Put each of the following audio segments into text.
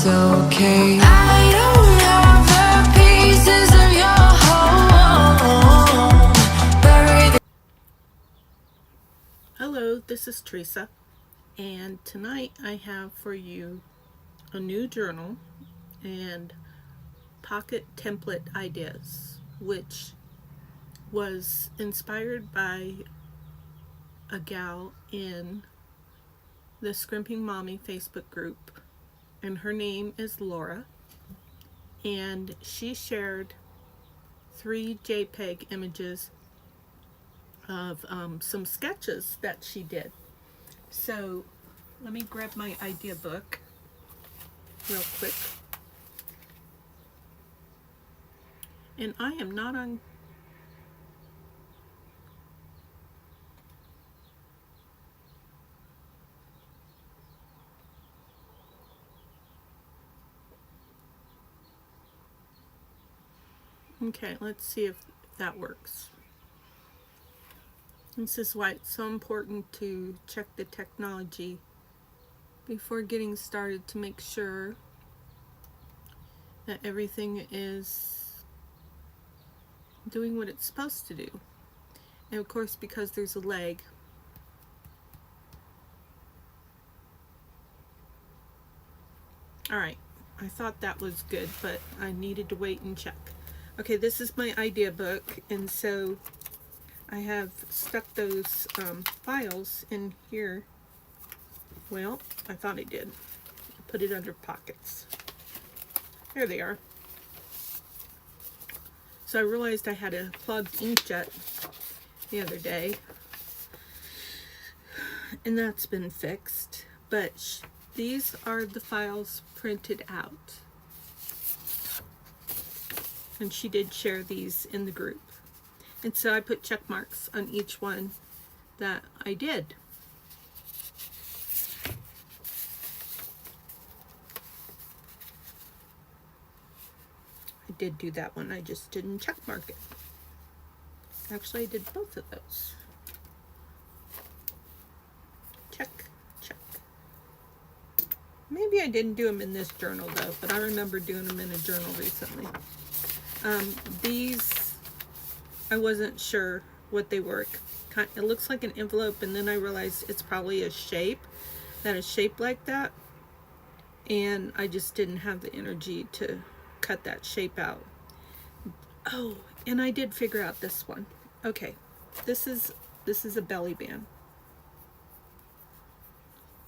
it's okay. I don't have the pieces of your home buried. Hello, this is Teresa, and tonight I have for you a new journal and pocket template ideas, which was inspired by a gal in the Scrimping Mommy Facebook group, and her name is Laura, and she shared 3 JPEG images of some sketches that she did. So let me grab my idea book real quick. And I am not on. Okay, let's see if that works. This is why it's so important to check the technology before getting started to make sure that everything is doing what it's supposed to do. And of course, because there's a lag, alright, I thought that was good, but I needed to wait and check. Okay, this is my idea book, and so I have stuck those files in here. Well, I thought I did. Put it under pockets. There they are. So I realized I had a plugged inkjet the other day, and that's been fixed. But these are the files printed out. And she did share these in the group. And so I put check marks on each one that I did. I did do that one, I just didn't check mark it. Actually, I did both of those. Check, check. Maybe I didn't do them in this journal though, but I remember doing them in a journal recently. These, I wasn't sure what they were. It looks like an envelope, and then I realized it's probably a shape that is shaped like that, and I just didn't have the energy to cut that shape out. Oh, and I did figure out this one. Okay, this is a belly band,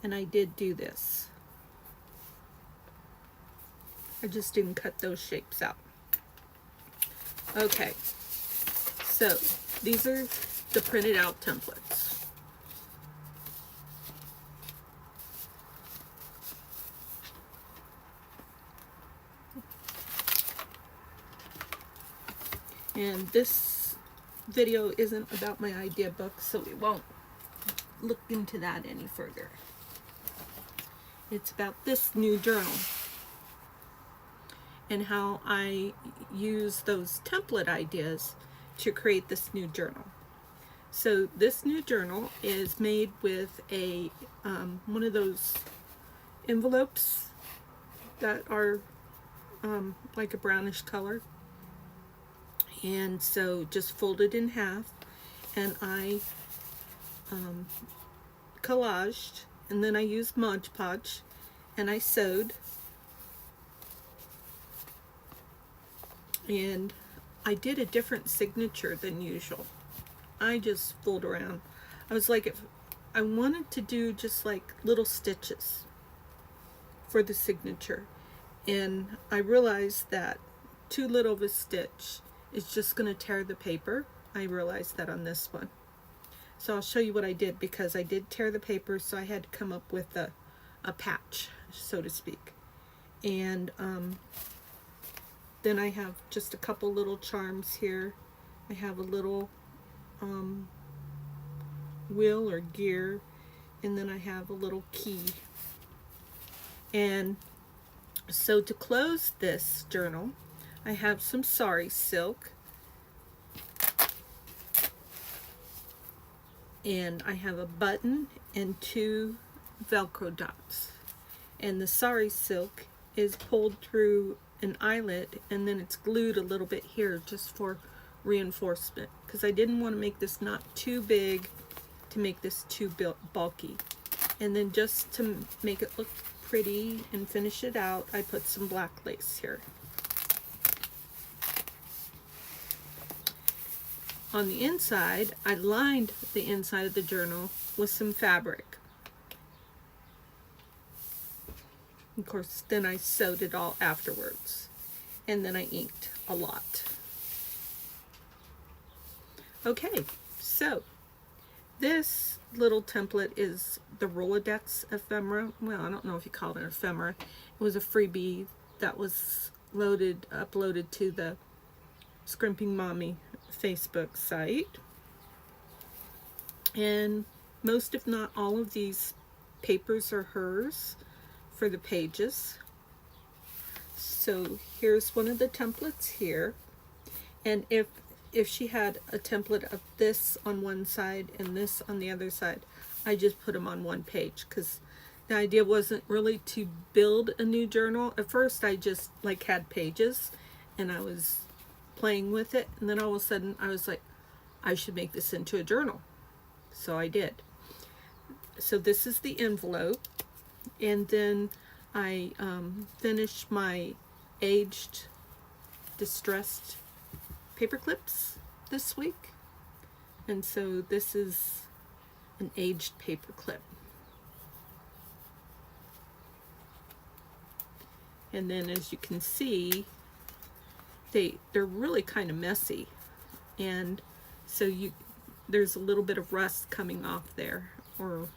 and I did do this. I just didn't cut those shapes out. Okay, so these are the printed out templates. And this video isn't about my idea book, so we won't look into that any further. It's about this new journal and how I use those template ideas to create this new journal. So this new journal is made with a one of those envelopes that are like a brownish color, and so just fold it in half, and I collaged, and then I used Mod Podge, and I sewed, and I did a different signature than usual. I just fooled around. I was like, if I wanted to do just like little stitches for the signature, and I realized that too little of a stitch is just going to tear the paper. I realized that on this one. So I'll show you what I did, because I did tear the paper, so I had to come up with a patch, so to speak. And then I have just a couple little charms here. I have a little wheel or gear, and then I have a little key. And so to close this journal, I have some sari silk, and I have a button and 2 Velcro dots. And the sari silk is pulled through an eyelet, and then it's glued a little bit here just for reinforcement, because I didn't want to make this not too big to make this too bulky. And then just to make it look pretty and finish it out, I put some black lace here. On the inside, I lined the inside of the journal with some fabric. Of course, then I sewed it all afterwards. And then I inked a lot. Okay, so this little template is the Rolodex ephemera. Well, I don't know if you call it an ephemera. It was a freebie that was uploaded to the Scrimping Mommy Facebook site. And most, if not all, of these papers are hers for the pages. So here's one of the templates here. And if she had a template of this on one side and this on the other side, I just put them on one page, because the idea wasn't really to build a new journal. At first I just like had pages and I was playing with it, and then all of a sudden I was like, I should make this into a journal. So I did. So this is the envelope, and then I finished my aged distressed paper clips this week, and so this is an aged paper clip. And then, as you can see, they're really kind of messy, and so there's a little bit of rust coming off there, or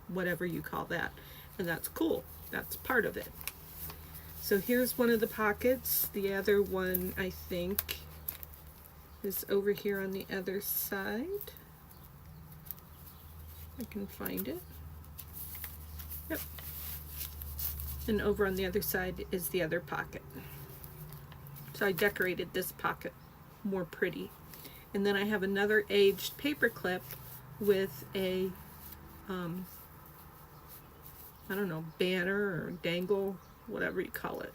whatever you call that, and that's cool. That's part of it. So here's one of the pockets. The other one, I think, is over here on the other side. I can find it. Yep. And over on the other side is the other pocket. So I decorated this pocket more pretty. And then I have another aged paper clip with a, I don't know, banner or dangle, whatever you call it.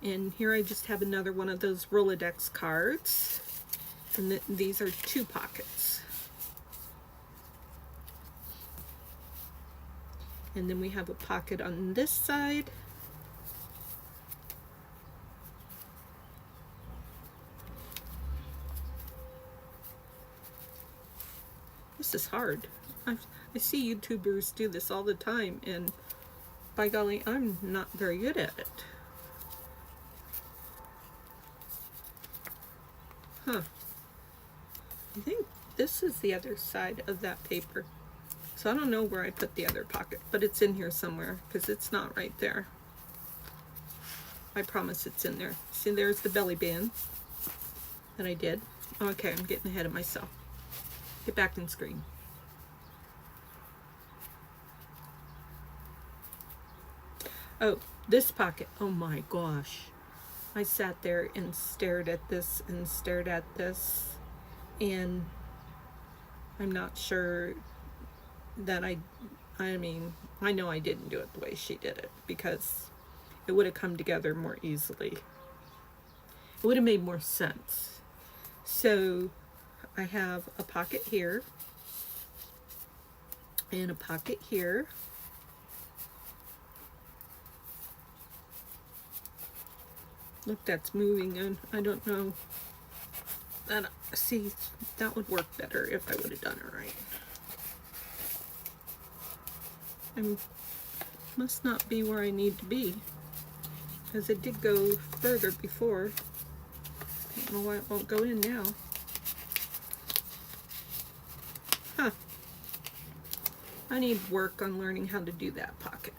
And here I just have another one of those Rolodex cards. And these are two pockets. And then we have a pocket on this side. This is hard. I see YouTubers do this all the time, and by golly, I'm not very good at it. Huh. I think this is the other side of that paper. So I don't know where I put the other pocket, but it's in here somewhere, because it's not right there. I promise it's in there. See, there's the belly band that I did. Okay, I'm getting ahead of myself. Get back in screen. Oh, this pocket. Oh my gosh. I sat there and stared at this and stared at this, and I'm not sure that I mean, I know I didn't do it the way she did it, because it would have come together more easily. It would have made more sense. So I have a pocket here and a pocket here. Look, that's moving, and I don't know. See, that would work better if I would have done it right. I must not be where I need to be, because it did go further before. I don't know why it won't go in now. Huh. I need work on learning how to do that pocket.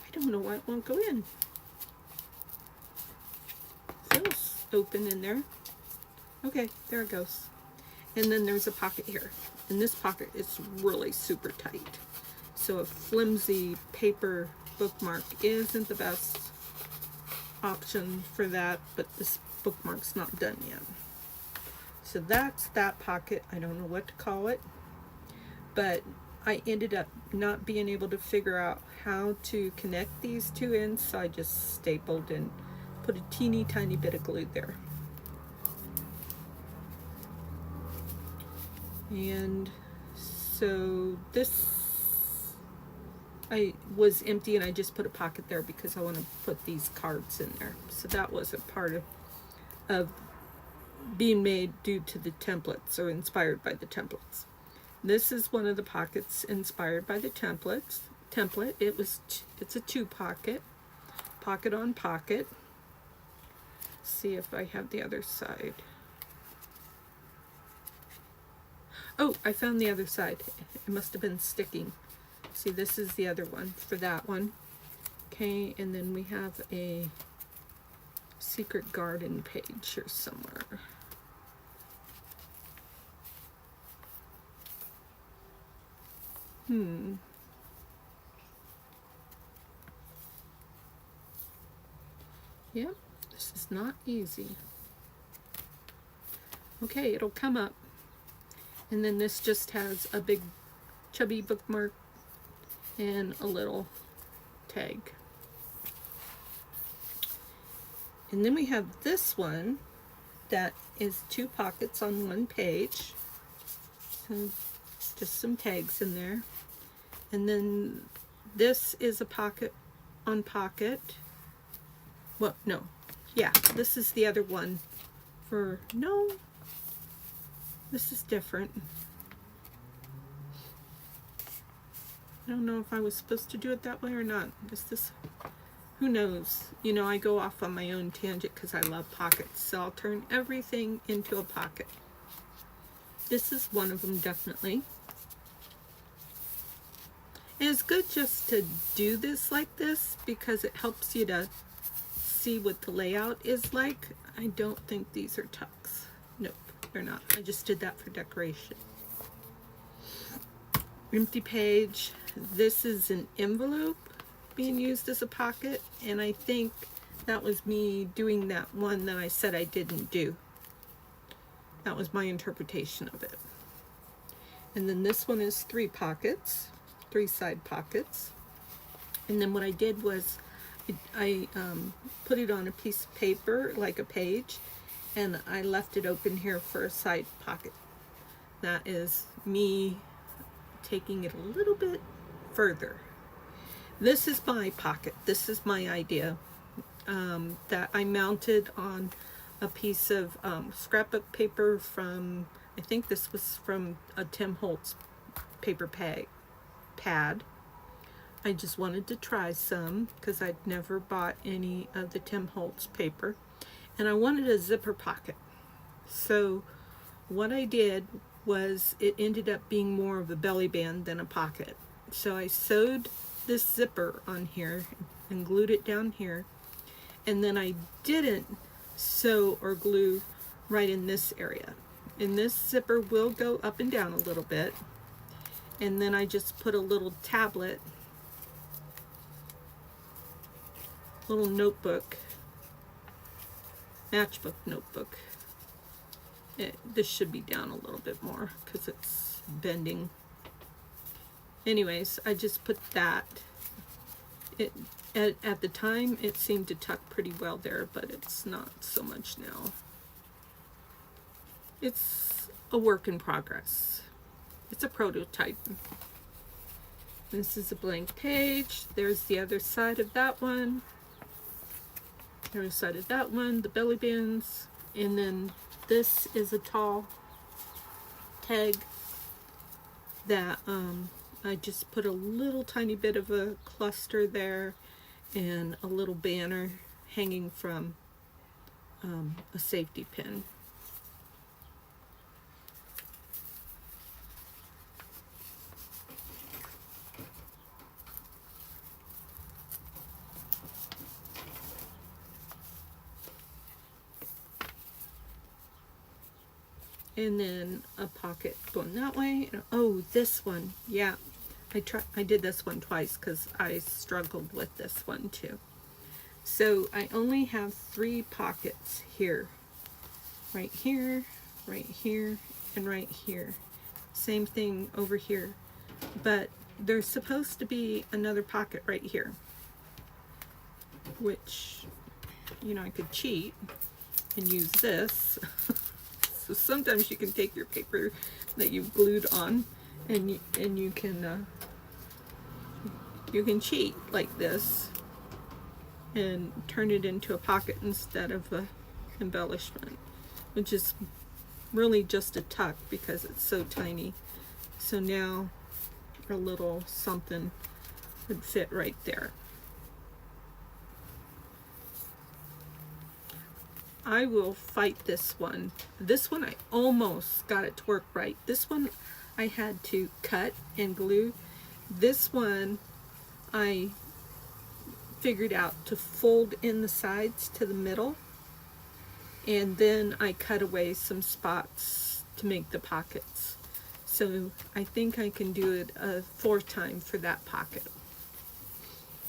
I don't know why it won't go in. Feels open in there. Okay, there it goes. And then there's a pocket here. And this pocket is really super tight. So a flimsy paper bookmark isn't the best option for that, but this bookmark's not done yet. So that's that pocket. I don't know what to call it, but I ended up not being able to figure out how to connect these two ends, so I just stapled and put a teeny tiny bit of glue there. And so this, I was empty and I just put a pocket there because I want to put these cards in there. So that was a part of being made due to the templates, or inspired by the templates. This is one of the pockets inspired by the template. It's a 2 pocket, pocket on pocket. See if I have the other side. Oh, I found the other side. It must have been sticking. See, this is the other one for that one. Okay, and then we have a secret garden page here somewhere. Yep, this is not easy. Okay, it'll come up. And then this just has a big chubby bookmark and a little tag. And then we have this one that is 2 pockets on 1 page. So just some tags in there. And then this is a pocket on pocket. Well, no. Yeah, this is the other one for, no, this is different. I don't know if I was supposed to do it that way or not. Is this, who knows? You know, I go off on my own tangent because I love pockets, so I'll turn everything into a pocket. This is one of them, definitely. And it's good just to do this like this because it helps you to see what the layout is like. I don't think these are tucks. Nope, they're not. I just did that for decoration. Empty page. This is an envelope being used as a pocket, and I think that was me doing that one that I said I didn't do. That was my interpretation of it. And then this one is 3 pockets, 3 side pockets. And then what I did was I put it on a piece of paper, like a page, and I left it open here for a side pocket. That is me taking it a little bit further. This is my pocket. This is my idea that I mounted on a piece of scrapbook paper from, I think this was from a Tim Holtz paper pad. I just wanted to try some because I'd never bought any of the Tim Holtz paper, and I wanted a zipper pocket. So what I did was, it ended up being more of a belly band than a pocket. So I sewed this zipper on here and glued it down here, and then I didn't sew or glue right in this area. And this zipper will go up and down a little bit, and then I just put a little tablet, little notebook, matchbook notebook. This should be down a little bit more because it's bending. Anyways, I just put that. At the time, it seemed to tuck pretty well there, but it's not so much now. It's a work in progress. It's a prototype. This is a blank page. There's the other side of that one. The other side of that one, the belly bands. And then this is a tall tag that I just put a little tiny bit of a cluster there and a little banner hanging from a safety pin. And then a pocket going that way. Oh, this one, yeah, I did this one twice because I struggled with this one too. So I only have 3 pockets here, right here, right here and right here. Same thing over here. But there's supposed to be another pocket right here, which, you know, I could cheat and use this. So sometimes you can take your paper that you've glued on and you can cheat like this and turn it into a pocket instead of a embellishment, which is really just a tuck because it's so tiny. So now a little something would fit right there. I will fight this one. This one I almost got it to work right. This one I had to cut and glue. This one I figured out to fold in the sides to the middle, and then I cut away some spots to make the pockets. So I think I can do it a fourth time for that pocket.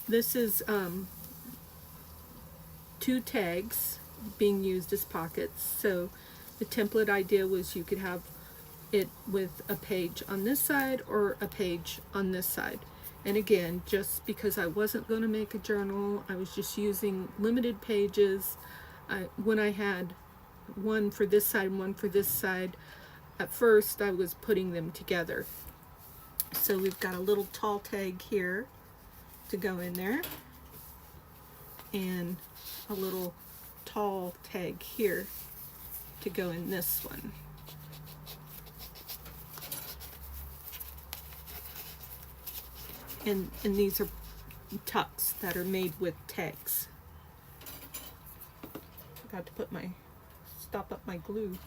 This is 2 tags being used as pockets. So the template idea was you could have it with a page on this side or a page on this side. And again, just because I wasn't going to make a journal, I was just using limited pages. When I had one for this side and one for this side, at first I was putting them together. So we've got a little tall tag here to go in there, and a little tall tag here to go in this one. And these are tucks that are made with tags. Forgot to stop up my glue.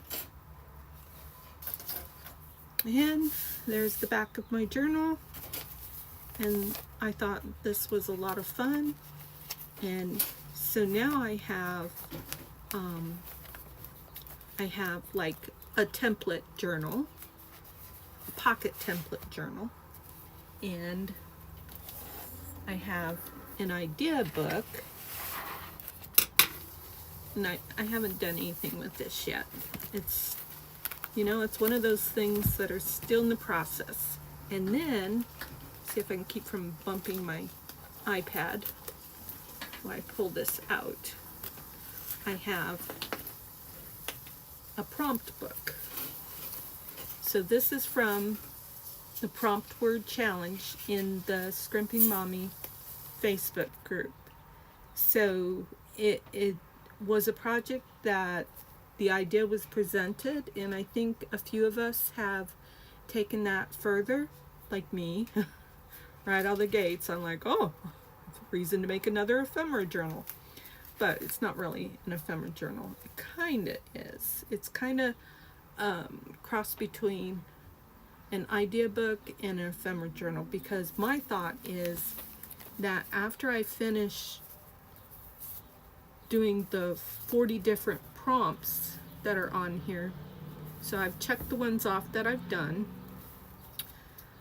And there's the back of my journal. And I thought this was a lot of fun. And so now I have like a template journal, a pocket template journal, and I have an idea book. And I haven't done anything with this yet. It's, you know, it's one of those things that are still in the process. And then, see if I can keep from bumping my iPad while I pull this out. I have a prompt book. So this is from the Prompt Word Challenge in the Scrimping Mommy Facebook group. So it was a project that the idea was presented, and I think a few of us have taken that further, like me. Right out of the gates, I'm like, oh, reason to make another ephemera journal. But it's not really an ephemera journal. It kind of is. It's kind of cross between an idea book and an ephemera journal, because my thought is that after I finish doing the 40 different prompts that are on here, so I've checked the ones off that I've done,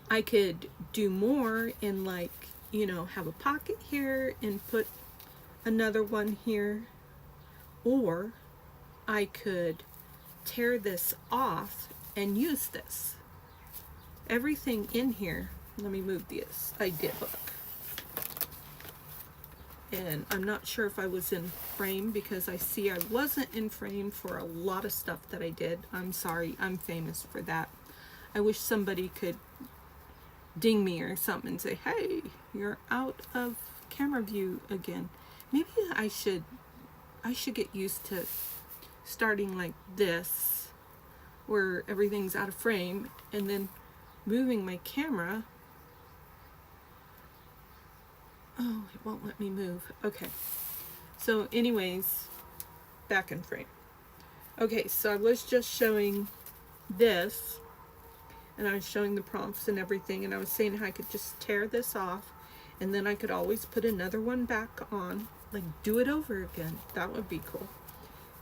I could do more and, like, you know, have a pocket here and put another one here, or I could tear this off and use this. Everything in here, let me move this idea book. And I'm not sure if I was in frame, because I see I wasn't in frame for a lot of stuff that I did. I'm sorry, I'm famous for that. I wish somebody could ding me or something and say, hey, you're out of camera view again. Maybe I should get used to starting like this, where everything's out of frame, and then moving my camera. Oh, it won't let me move. Okay. So anyways, back in frame. Okay, so I was just showing this, and I was showing the prompts and everything, and I was saying how I could just tear this off, and then I could always put another one back on, like do it over again. That would be cool.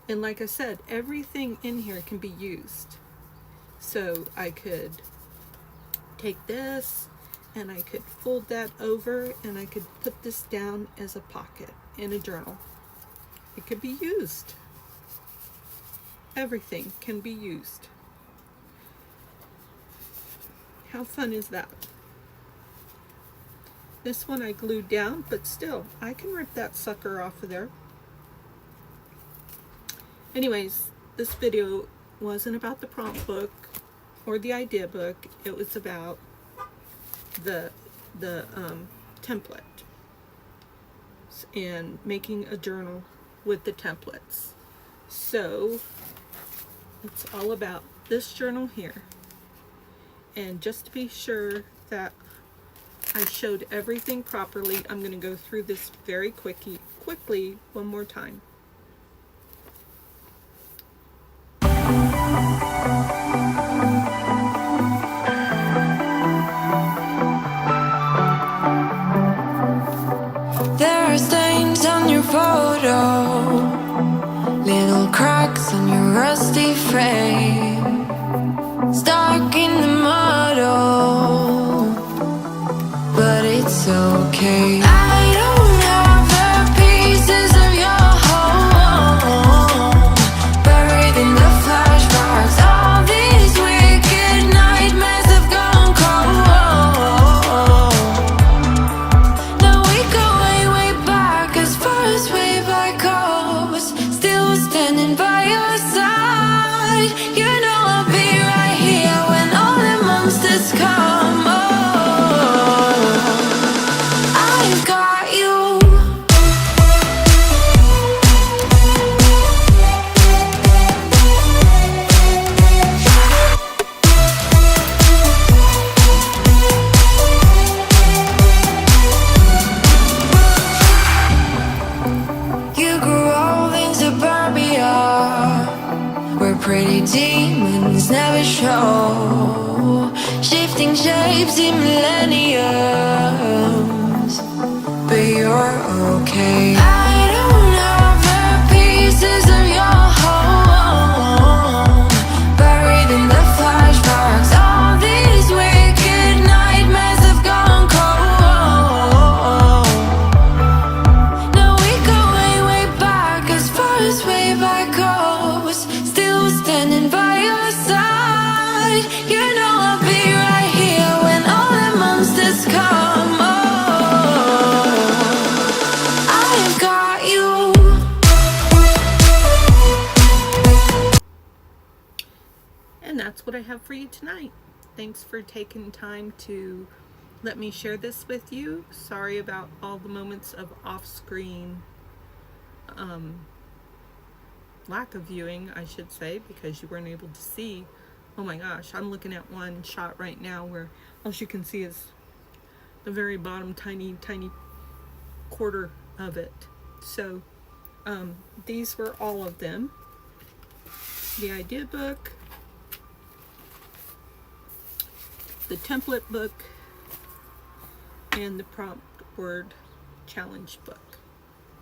And like I said, everything in here can be used. So I could take this and I could fold that over, and I could put this down as a pocket in a journal. It could be used. everything can be used. How fun is that? This one I glued down, but still, I can rip that sucker off of there. Anyways, this video wasn't about the prompt book or the idea book. It was about the template and making a journal with the templates. So it's all about this journal here. And just to be sure that I showed everything properly, I'm going to go through this very quickly one more time. There are stains on your photo, little cracks on your rusty frame, stuck in the mud, oh, but it's okay. I don't have the pieces of your home, buried in the flashbacks. All these wicked nightmares have gone cold. Now we go way, way back, as far as way back goes. Still standing by your side. You know I'll be right here when all the monsters come. Oh, I've got you. You grew old in suburbia, where pretty demons never show, shifting shapes in millenniums, but you're okay. I don't have the pieces of your home, buried in the flashbacks. All these wicked nightmares have gone cold. Now we go way, way back, as far as way back goes. Still standing by your side. You know I'll be right here when all the monsters come. Oh, I've got you. And that's what I have for you tonight. Thanks for taking time to let me share this with you. Sorry about all the moments of off-screen lack of viewing, I should say, because you weren't able to see. Oh my gosh, I'm looking at one shot right now where all you can see is the very bottom tiny quarter of it. So these were all of them. The idea book, the template book, and the prompt word challenge book.